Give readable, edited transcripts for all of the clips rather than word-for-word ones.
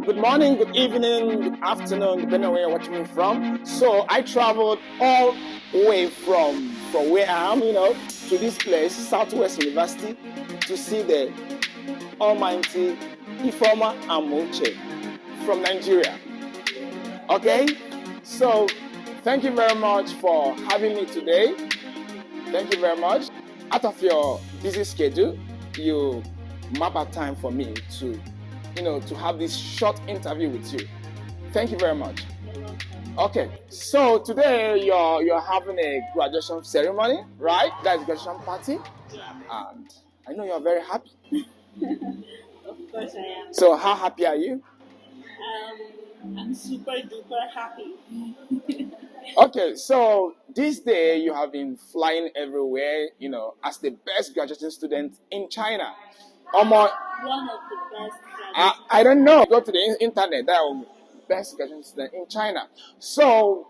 Good morning, good evening, good afternoon, depending on where you're watching me from. So I traveled all the way from where I am, to this place, Southwest University, to see the almighty Ifeoma Amuche from Nigeria. Okay? So thank you very much for having me today. Thank you very much. Out of your busy schedule, you map out time for me to have this short interview with you. Thank you very much. Okay, so today you're having a graduation ceremony, right? That's graduation party. And I know you're very happy. Of course I am. So how happy are you? I'm super duper happy. Okay, so this day you have been flying everywhere, as the best graduating student in China. One of the best graduating. I don't know. Go to the internet. That will be best graduating student in China. So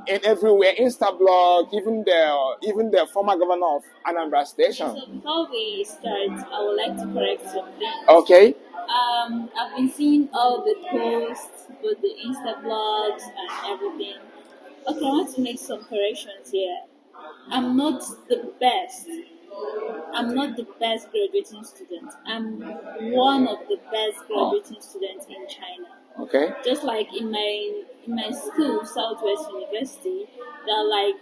in everywhere, Instablog, even the former governor of Anambra Station. So before we start, I would like to correct something. Okay. I've been seeing all the posts, both the Insta blogs and everything. Okay, I want to make some corrections here. I'm not the best. I'm not the best graduating student. I'm one of the best graduating students in China. Okay. Just like in my school, Southwest University, there are like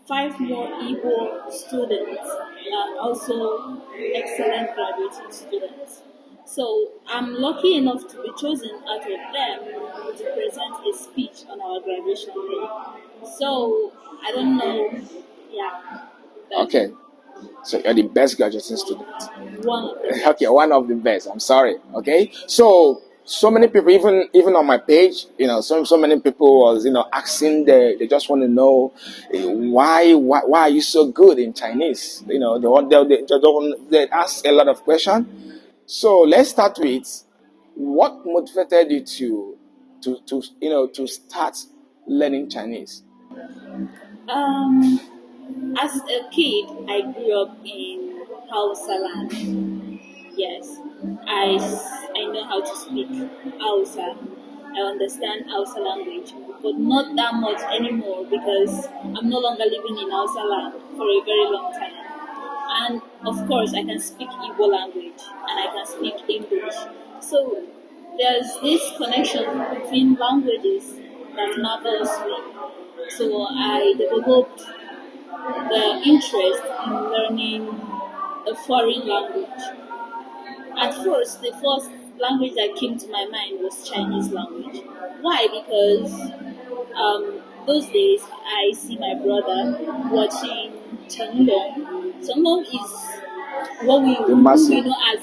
5 more Igbo students that are also excellent graduating students. So I'm lucky enough to be chosen out of them to present a speech on our graduation day. So I don't know, yeah. Okay. So you're the best graduating student. One of them. Okay, one of the best. I'm sorry. Okay. So many people, even on my page, so many people was asking, they just want to know why are you so good in Chinese? They ask a lot of questions. So let's start with what motivated you to start learning Chinese. As a kid, I grew up in Hausa land. Yes, I know how to speak Hausa. I understand Hausa language, but not that much anymore because I'm no longer living in Hausa land for a very long time. And of course, I can speak Igbo language and I can speak English. So there's this connection between languages that marvels me. So I developed the interest in learning a foreign language. At first, the first language that came to my mind was Chinese language. Why? Because those days I see my brother watching Chongqing. Chongqing is what we know as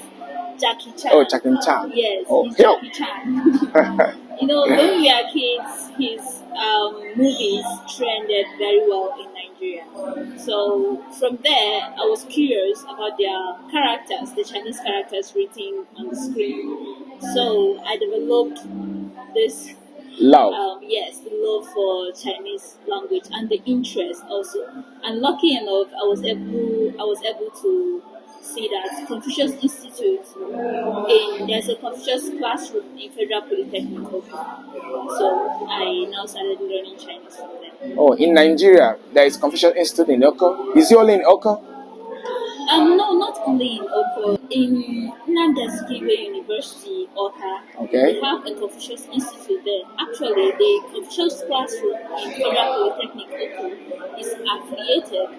Jackie Chan. Oh, Jackie Chan. Yes, Oh, Jackie Chan. When we are kids, his movies trended very well in Nigeria. So from there, I was curious about their characters, the Chinese characters written on the screen. So I developed this love. the love for Chinese language and the interest also. And lucky enough, I was able to see that Confucius Institute there's a Confucius classroom in Federal Polytechnic. So I now started learning Chinese from them. Oh, in Nigeria, there is Confucius Institute in Oko. Is it only in Oko? No, not only in Oko. In Nigerian University, Oka, Okay. they have a Confucius Institute there. Actually, the Confucius classroom in Federal Polytechnic Oko is affiliated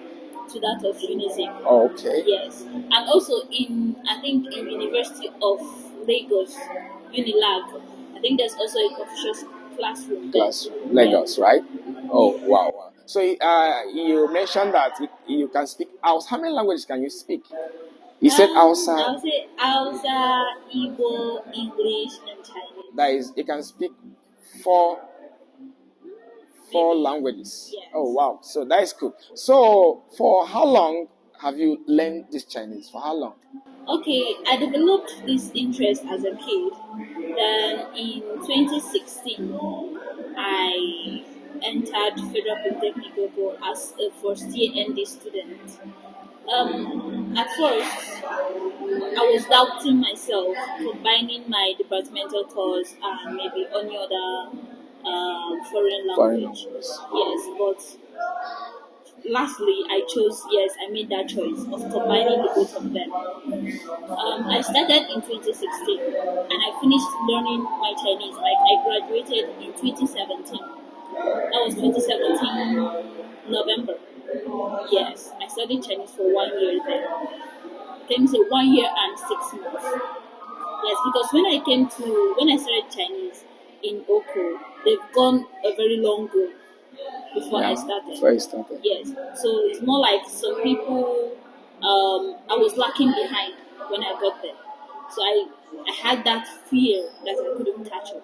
to that of UNIZIM. Oh, okay. Yes, and also in University of Lagos, Unilag, I think there's also a Confucius classroom there. Lagos, right? Oh, wow. So you mentioned that you can speak Hausa. How many languages can you speak? You said Hausa. I'll say Hausa, Igbo, English, and Chinese. That is, you can speak four languages. Yes. Oh, wow. So that is cool. So for how long have you learned this Chinese? For how long? Okay, I developed this interest as a kid. Then in 2016, I entered Federal Polytechnic Ogo as a first-year ND student. At first, I was doubting myself, combining my departmental course and maybe any other foreign language. Yes, but lastly, I made that choice of combining the both of them. I started in 2016 and I finished learning my Chinese. Like I graduated in 2017. That was 2017 November. Yes, I studied Chinese for 1 year then. Can you say 1 year and 6 months? Yes, because when I started Chinese in Oko, they've gone a very long way before I started. Before you started. Yes, so it's more like some people. I was lacking behind when I got there, so I had that fear that I couldn't catch up.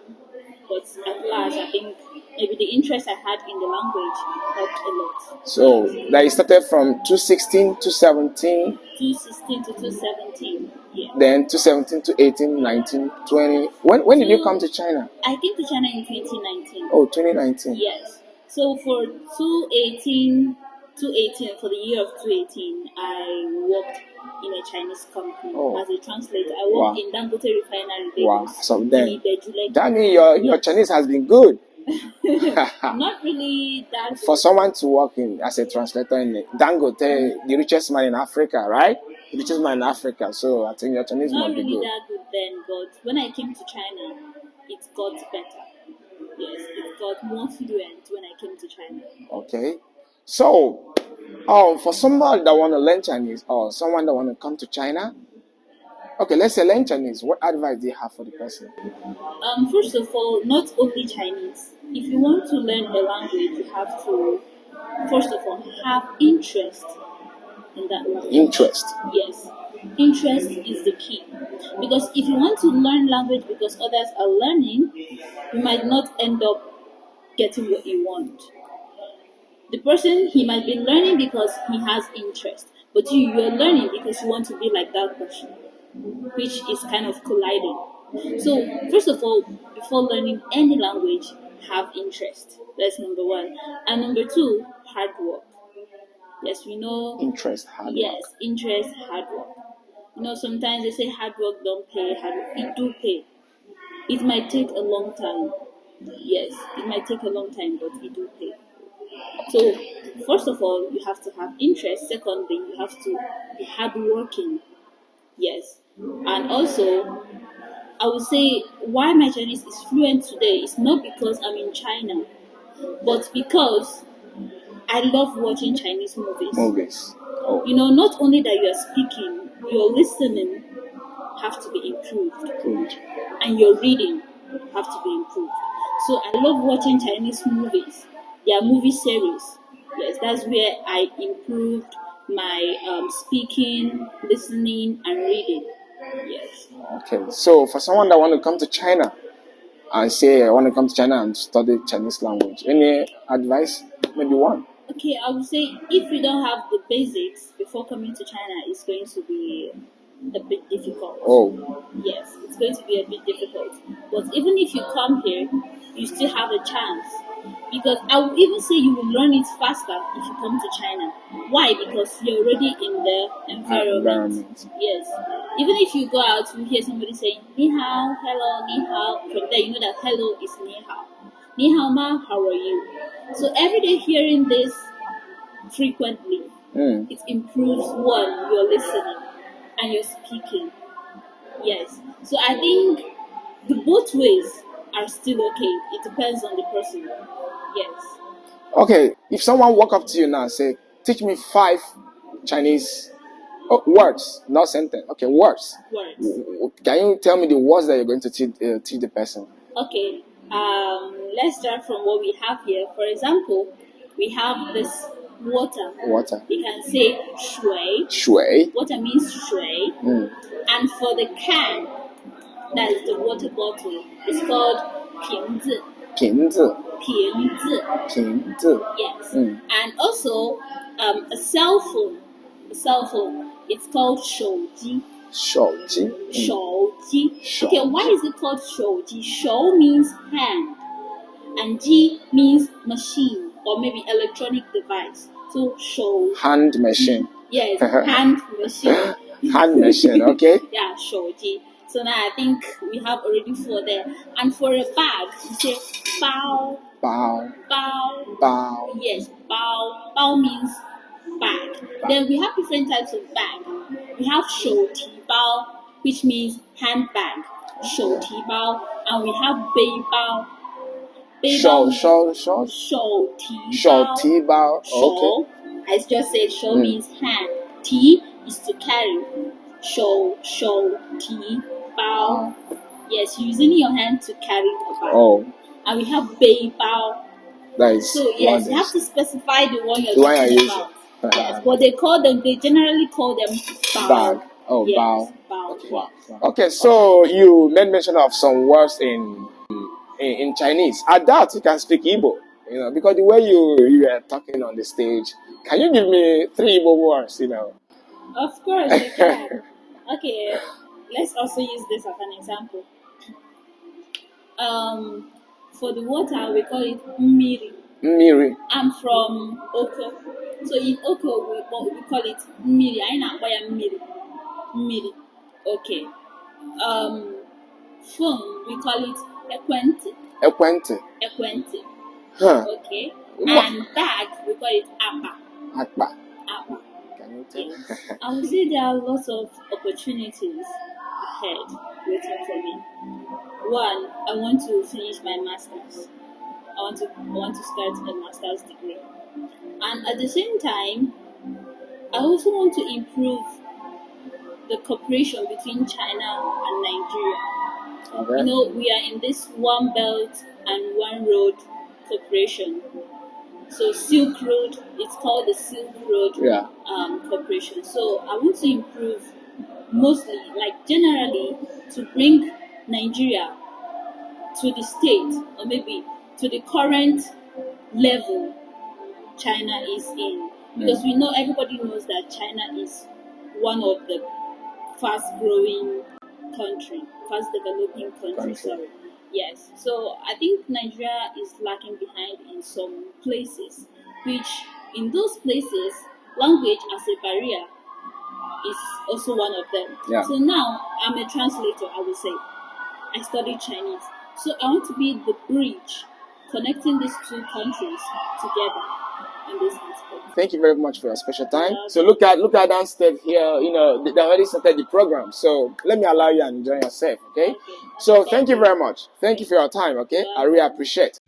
But at last, I think maybe the interest I had in the language helped a lot. So that you started from 2016 to 17. 2016 to 2017. Yeah. Then 2017 to 18, 19, 20. When did you come to China? I came to China in 2019. Oh, 2019. Yes. So for 2018, for the year of 2018, I worked in a Chinese company as a translator. I worked in Dangote Refinery. Wow. So then, that that means your Chinese has been good. Not really that good. For someone to work as a translator in Dangote, the richest man in Africa, right? The richest man in Africa. So I think your Chinese not must be really good. that good then, but when I came to China, it got better. Yes, it got more fluent when I came to China. Okay. So, for someone that want to learn Chinese or someone that want to come to China, okay, let's say learn Chinese. What advice do you have for the person? First of all, not only Chinese. If you want to learn a language, you have to, first of all, have interest in that language. Interest. Yes. Interest is the key. Because if you want to learn language because others are learning, you might not end up getting what you want. The person, he might be learning because he has interest, but you're learning because you want to be like that person, which is kind of colliding. So, first of all, before learning any language, have interest. That's number one. And number two, hard work. Yes, we know. Interest, hard work. Yes, interest, hard work. Sometimes they say hard work don't pay. Hard work, it do pay. It might take a long time. Yes, it might take a long time, but it do pay. So, first of all, you have to have interest. Secondly, you have to be hardworking. Yes. And also, I would say why my Chinese is fluent today is not because I'm in China, but because I love watching Chinese movies. Oh. Not only that you are speaking, your listening have to be improved. And your reading have to be improved. So I love watching Chinese movies. Their movie series. Yes, that's where I improved my speaking, listening, and reading. Yes. Okay, so for someone that want to come to China and say I want to come to China and study Chinese language, any advice? Maybe one. Okay, I would say if you don't have the basics before coming to China, it's going to be a bit difficult. Oh. Yes, it's going to be a bit difficult. But even if you come here, you still have a chance. Because I would even say you will learn it faster if you come to China. Why? Because you're already in the environment. Yes. Even if you go out, you hear somebody saying, Ni hao, hello, ni hao. From there, you know that hello is ni hao. Ni hao ma, how are you? So every day hearing this frequently, it improves one, your listening and your speaking. Yes. So I think the both ways are still okay. It depends on the person. Yes. Okay, if someone walk up to you now and say, teach me 5 Chinese words, not sentence. Okay, words. Can you tell me the words that you're going to teach the person? Okay. Let's start from what we have here. For example, we have this water. Water. You can say shui. Shui. Water means shui. And for the can, that is the water bottle, it's called 瓶子. 瓶子. 瓶子. 瓶子. Yes. And also, a cell phone, it's called 手机. 手机. 手机. Okay, why is it called 手机? 手 means hand. and G means machine or maybe electronic device. So show. Hand machine. Yes, hand machine. Hand machine, okay. Yeah, shoji. So now I think we have already 4 there. And for a bag, we say bao. Bao. Bao. Bao. Yes, bao. Bao means bag. Then we have different types of bag. We have shoti bao, which means handbag. Shoti bao. And we have bei bao. Shorty bao. Show, Okay. I just said show means hand. T is to carry. Show, ti, bao. Yes, using your hand to carry a bag. Oh. And we have bei bao. That is so yes, you have to specify the one you're talking about. Yes, but they generally call them bao. Bag. Oh, yes, bao. bao. Okay. Wow. Okay, so you made mention of some words in Chinese. I doubt you can speak Igbo, because the way you were talking on the stage. Can you give me 3 Igbo words, Of course, I can. Okay, let's also use this as an example. For the water, we call it mmiri. Mmiri. I'm from Oko. So in Oko, we call it mmiri. I know why mmiri. Mmiri. Okay. Phone, we call it ekwenti. Ekwenti. Huh. Okay. And bag, we call it apa. Apa. Can you tell? Yes. I would say there are lots of opportunities ahead waiting for me. One, I want to finish my master's. I want to start a master's degree. And at the same time, I also want to improve the cooperation between China and Nigeria. Okay. We are in this one belt and one road cooperation. So Silk Road, it's called the Silk Road cooperation. So I want to improve mostly, generally, to bring Nigeria to the state or maybe to the current level China is in. Because we know, everybody knows that China is one of the fast developing countries. Sorry. Yes. So I think Nigeria is lacking behind in some places, which in those places, language as a barrier is also one of them. Yeah. So now I'm a translator, I would say. I study Chinese. So I want to be the bridge connecting these 2 countries together in this aspect. Thank you very much for your special time. So look at downstairs here. They already started the program. So let me allow you and enjoy yourself. Okay. So thank you very much. Thank you for your time. Okay. I really appreciate.